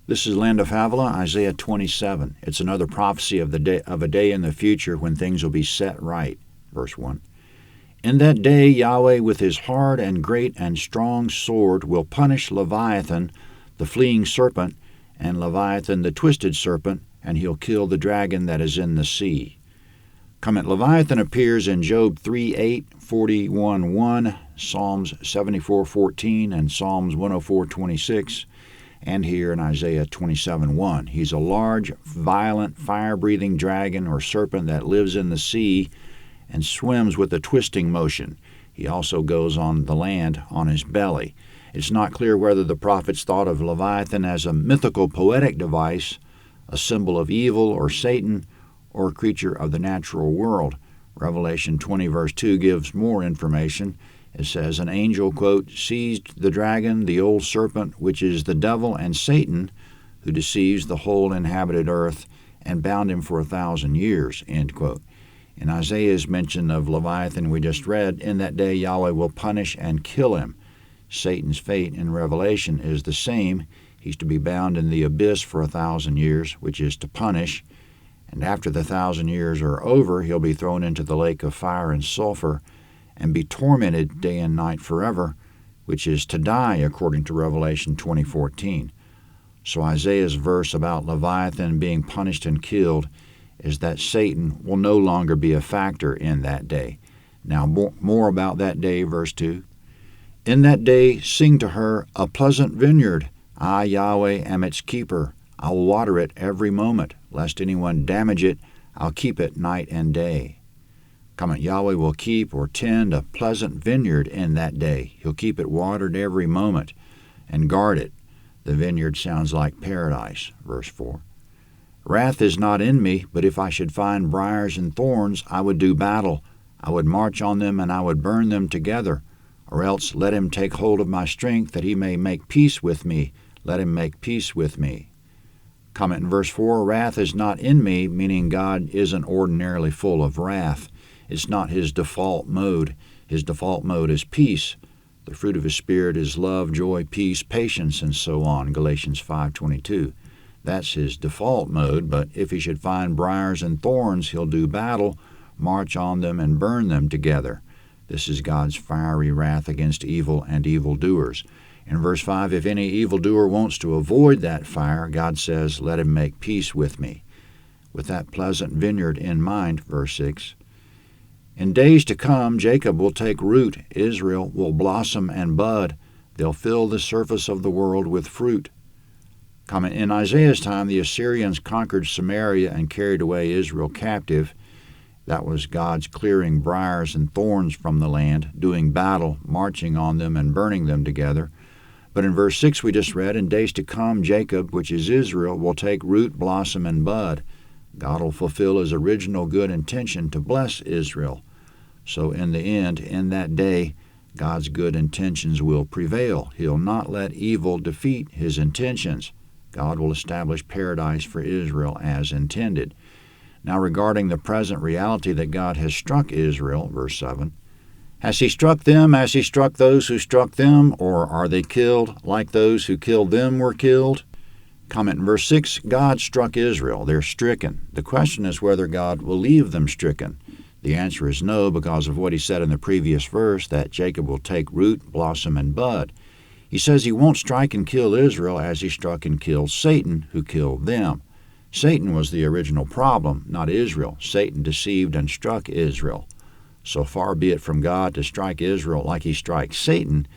This is Land of Havilah, Isaiah 27. It's another prophecy of a day in the future when things will be set right. Verse 1. In that day Yahweh with his hard and great and strong sword will punish Leviathan, the fleeing serpent, and Leviathan the twisted serpent, and he'll kill the dragon that is in the sea. Comment: Leviathan appears in Job 3:8, 41:1, Psalms 74:14, and Psalms 104:26, and here in Isaiah 27:1. He's a large, violent, fire-breathing dragon or serpent that lives in the sea and swims with a twisting motion. He also goes on the land on his belly. It's not clear whether the prophets thought of Leviathan as a mythical poetic device, a symbol of evil or Satan, or a creature of the natural world. Revelation 20 verse 2 gives more information. It says, an angel, quote, seized the dragon, the old serpent, which is the devil and Satan, who deceives the whole inhabited earth, and bound him for 1,000 years, end quote. In Isaiah's mention of Leviathan we just read, in that day Yahweh will punish and kill him. Satan's fate in Revelation is the same. He's to be bound in the abyss for 1,000 years, which is to punish. And after the 1,000 years are over, he'll be thrown into the lake of fire and sulfur and be tormented day and night forever, which is to die, according to Revelation 20:14. So Isaiah's verse about Leviathan being punished and killed is that Satan will no longer be a factor in that day. Now more about that day, verse 2. In that day sing to her a pleasant vineyard. I, Yahweh, am its keeper. I will water it every moment, lest anyone damage it. I'll keep it night and day. Comment: Yahweh will keep or tend a pleasant vineyard in that day. He'll keep it watered every moment and guard it. The vineyard sounds like paradise. Verse 4. Wrath is not in me, but if I should find briars and thorns, I would do battle. I would march on them, and I would burn them together. Or else let him take hold of my strength, that he may make peace with me. Let him make peace with me. Comment in verse 4, wrath is not in me, meaning God isn't ordinarily full of wrath. It's not his default mode. His default mode is peace. The fruit of his Spirit is love, joy, peace, patience, and so on, Galatians 5:22. That's his default mode, but if he should find briars and thorns, he'll do battle, march on them, and burn them together. This is God's fiery wrath against evil and evildoers. In verse 5, if any evildoer wants to avoid that fire, God says, let him make peace with me. With that pleasant vineyard in mind, verse 6, in days to come, Jacob will take root, Israel will blossom and bud. They'll fill the surface of the world with fruit. Comment: in Isaiah's time, the Assyrians conquered Samaria and carried away Israel captive. That was God's clearing briars and thorns from the land, doing battle, marching on them, and burning them together. But in verse 6 we just read, in days to come, Jacob, which is Israel, will take root, blossom, and bud. God will fulfill his original good intention to bless Israel. So in the end, in that day, God's good intentions will prevail. He'll not let evil defeat his intentions. God will establish paradise for Israel as intended. Now regarding the present reality that God has struck Israel, verse 7, has he struck them as he struck those who struck them, or are they killed like those who killed them were killed? Comment in verse 6, God struck Israel. They're stricken. The question is whether God will leave them stricken. The answer is no, because of what he said in the previous verse, that Jacob will take root, blossom, and bud. He says he won't strike and kill Israel as he struck and killed Satan, who killed them. Satan was the original problem, not Israel. Satan deceived and struck Israel. So far be it from God to strike Israel like he strikes Satan.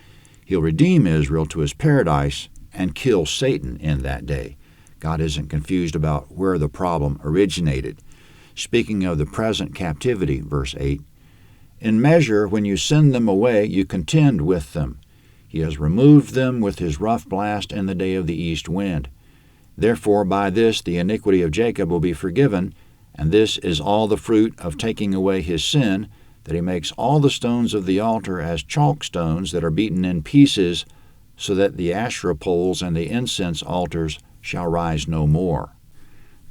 He'll redeem Israel to his paradise and kill Satan in that day. God isn't confused about where the problem originated. Speaking of the present captivity, verse 8, in measure, when you send them away, you contend with them. He has removed them with his rough blast in the day of the east wind. Therefore, by this the iniquity of Jacob will be forgiven, and this is all the fruit of taking away his sin, that he makes all the stones of the altar as chalk stones that are beaten in pieces, so that the Asherah poles and the incense altars shall rise no more.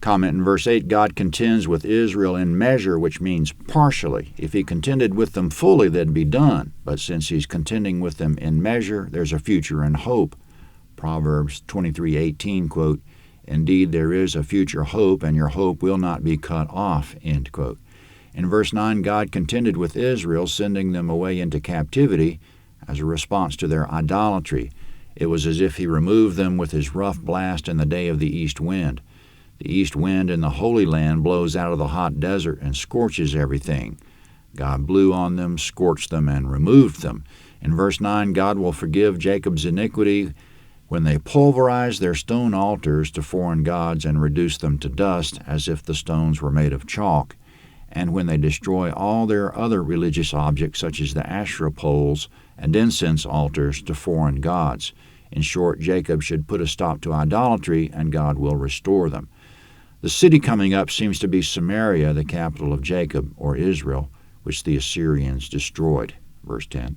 Comment in verse 8, God contends with Israel in measure, which means partially. If he contended with them fully, they'd be done. But since he's contending with them in measure, there's a future and hope. Proverbs 23:18, quote, "Indeed, there is a future hope, and your hope will not be cut off," end quote. In verse 9, God contended with Israel, sending them away into captivity as a response to their idolatry. It was as if he removed them with his rough blast in the day of the east wind. The east wind in the Holy Land blows out of the hot desert and scorches everything. God blew on them, scorched them, and removed them. In verse 9, God will forgive Jacob's iniquity when they pulverize their stone altars to foreign gods and reduce them to dust as if the stones were made of chalk, and when they destroy all their other religious objects such as the Asherah poles and incense altars to foreign gods. In short, Jacob should put a stop to idolatry, and God will restore them. The city coming up seems to be Samaria, the capital of Jacob, or Israel, which the Assyrians destroyed. Verse 10.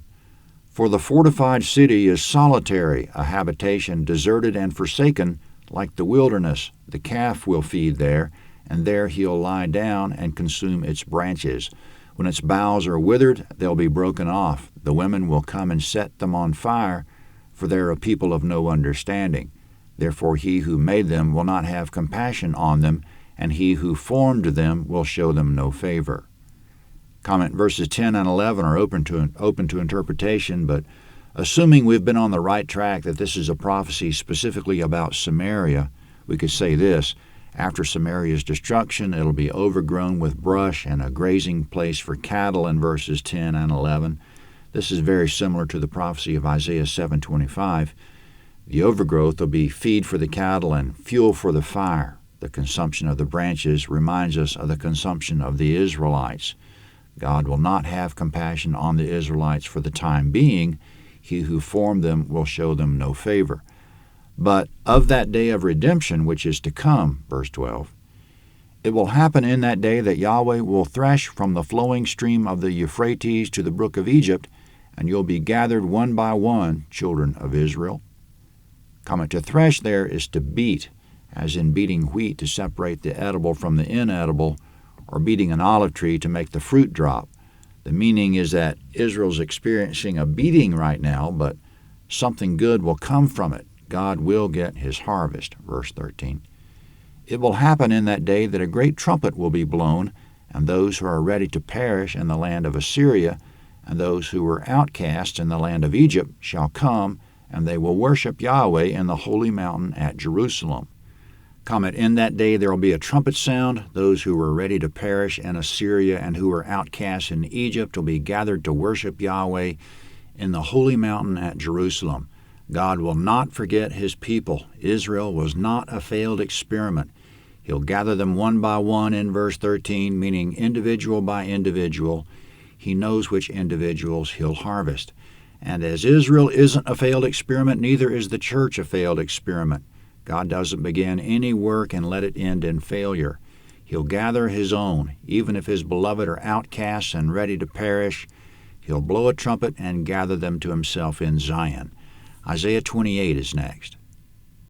For the fortified city is solitary, a habitation deserted and forsaken, like the wilderness. The calf will feed there, and there he'll lie down and consume its branches. When its boughs are withered, they'll be broken off. The women will come and set them on fire, for they're a people of no understanding. Therefore he who made them will not have compassion on them, and he who formed them will show them no favor. Comment verses 10 and 11 are open to interpretation, but assuming we've been on the right track that this is a prophecy specifically about Samaria, we could say this: after Samaria's destruction, it'll be overgrown with brush and a grazing place for cattle in verses 10 and 11. This is very similar to the prophecy of Isaiah 7:25. The overgrowth will be feed for the cattle and fuel for the fire. The consumption of the branches reminds us of the consumption of the Israelites. God will not have compassion on the Israelites for the time being. He who formed them will show them no favor. But of that day of redemption which is to come, verse 12, it will happen in that day that Yahweh will thresh from the flowing stream of the Euphrates to the brook of Egypt, and you'll be gathered one by one, children of Israel. Comment: to thresh there is to beat, as in beating wheat to separate the edible from the inedible, or beating an olive tree to make the fruit drop. The meaning is that Israel's experiencing a beating right now, but something good will come from it. God will get his harvest. Verse 13. It will happen in that day that a great trumpet will be blown, and those who are ready to perish in the land of Assyria, and those who were outcast in the land of Egypt shall come, and they will worship Yahweh in the holy mountain at Jerusalem. Comment: in that day there will be a trumpet sound. Those who were ready to perish in Assyria and who were outcast in Egypt will be gathered to worship Yahweh in the holy mountain at Jerusalem. God will not forget his people. Israel was not a failed experiment. He'll gather them one by one in verse 13, meaning individual by individual. He knows which individuals he'll harvest. And as Israel isn't a failed experiment, neither is the church a failed experiment. God doesn't begin any work and let it end in failure. He'll gather his own, even if his beloved are outcasts and ready to perish. He'll blow a trumpet and gather them to himself in Zion. Isaiah 28 is next.